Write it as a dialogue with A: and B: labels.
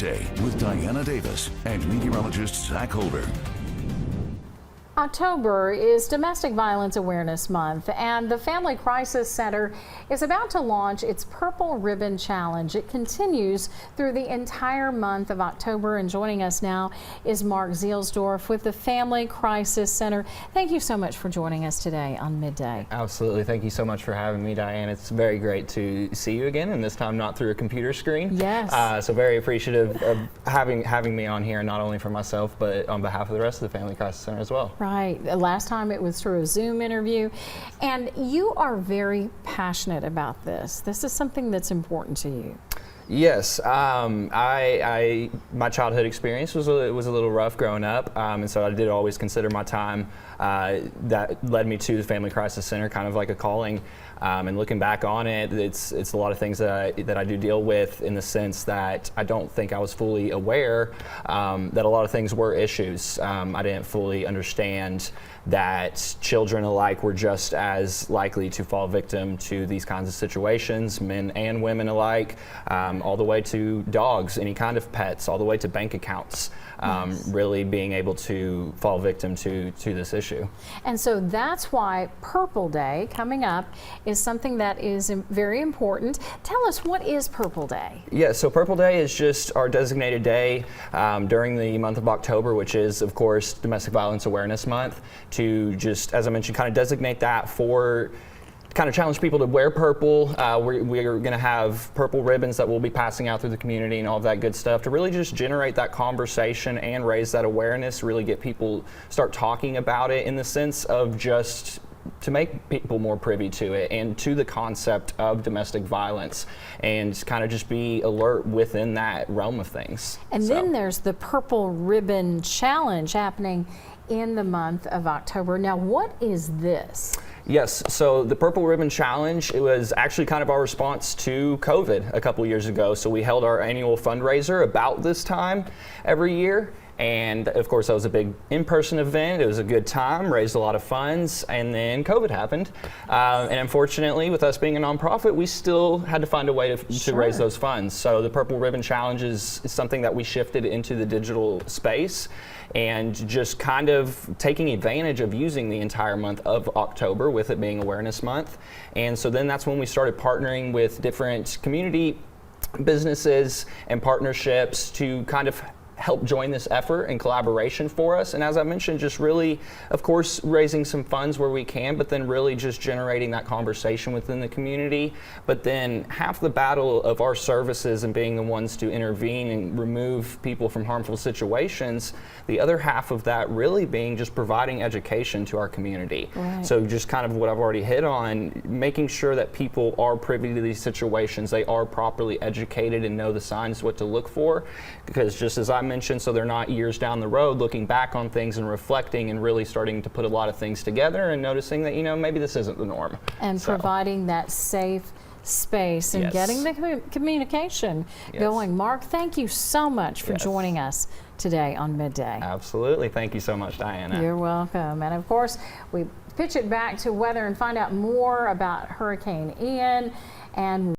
A: Midday with Diana Davis and meteorologist Zach Holder.
B: October is Domestic Violence Awareness Month, and the Family Crisis Center is about to launch its Purple Ribbon Challenge. It continues through the entire month of October, and joining us now is Mark Zielsdorf with the Family Crisis Center. Thank you so much for joining us today on Midday.
C: Absolutely. Thank you so much for having me, Diane. It's very great to see you again, and this time not through a computer screen.
B: Yes.
C: So very appreciative of having me on here, not only for myself, but on behalf of the rest of the Family Crisis Center as well.
B: Right. Last time it was through a Zoom interview, and you are very passionate about this. This is something that's important to you.
C: Yes, my childhood experience was a little rough growing up, and so I did always consider my time that led me to the Family Crisis Center kind of like a calling. And looking back on it, it's a lot of things that I do deal with, in the sense that I don't think I was fully aware that a lot of things were issues. I didn't fully understand that children alike were just as likely to fall victim to these kinds of situations, men and women alike, all the way to dogs, any kind of pets, all the way to bank accounts,
B: Yes.
C: really being able to fall victim to this issue.
B: And so that's why Purple Day coming up is something that is very important. Tell us, what is Purple Day?
C: Yeah, so Purple Day is just our designated day during the month of October, which is, of course, Domestic Violence Awareness Month, to just, as I mentioned, kind of designate that for kind of challenge people to wear purple. We're going to have purple ribbons that we'll be passing out through the community and all of that good stuff to really just generate that conversation and raise that awareness, really get people start talking about it, in the sense of just to make people more privy to it and to the concept of domestic violence, and kind of just be alert within that realm of things.
B: And then there's the Purple Ribbon Challenge happening in the month of October. Now, what is this?
C: Yes, so the Purple Ribbon Challenge, it was actually kind of our response to COVID a couple years ago. So we held our annual fundraiser about this time every year. And of course, that was a big in-person event. It was a good time, raised a lot of funds, and then COVID happened. And unfortunately, with us being a nonprofit, we still had to find a way to raise those funds. So the Purple Ribbon Challenge is something that we shifted into the digital space, and just kind of taking advantage of using the entire month of October, with it being Awareness Month. And so then that's when we started partnering with different community businesses and partnerships to kind of help join this effort and collaboration for us. And as I mentioned, just really, of course, raising some funds where we can, but then really just generating that conversation within the community. But then half the battle of our services and being the ones to intervene and remove people from harmful situations, the other half of that really being just providing education to our community.
B: Right.
C: So just kind of what I've already hit on, making sure that people are privy to these situations, they are properly educated and know the signs, what to look for, because just as I mentioned, so they're not years down the road looking back on things and reflecting and really starting to put a lot of things together and noticing that, maybe this isn't the norm.
B: And providing that safe space and
C: Yes.
B: getting the communication going. Mark, thank you so much for joining us today on Midday.
C: Absolutely. Thank you so much, Diana.
B: You're welcome. And of course, we pitch it back to weather and find out more about Hurricane Ian and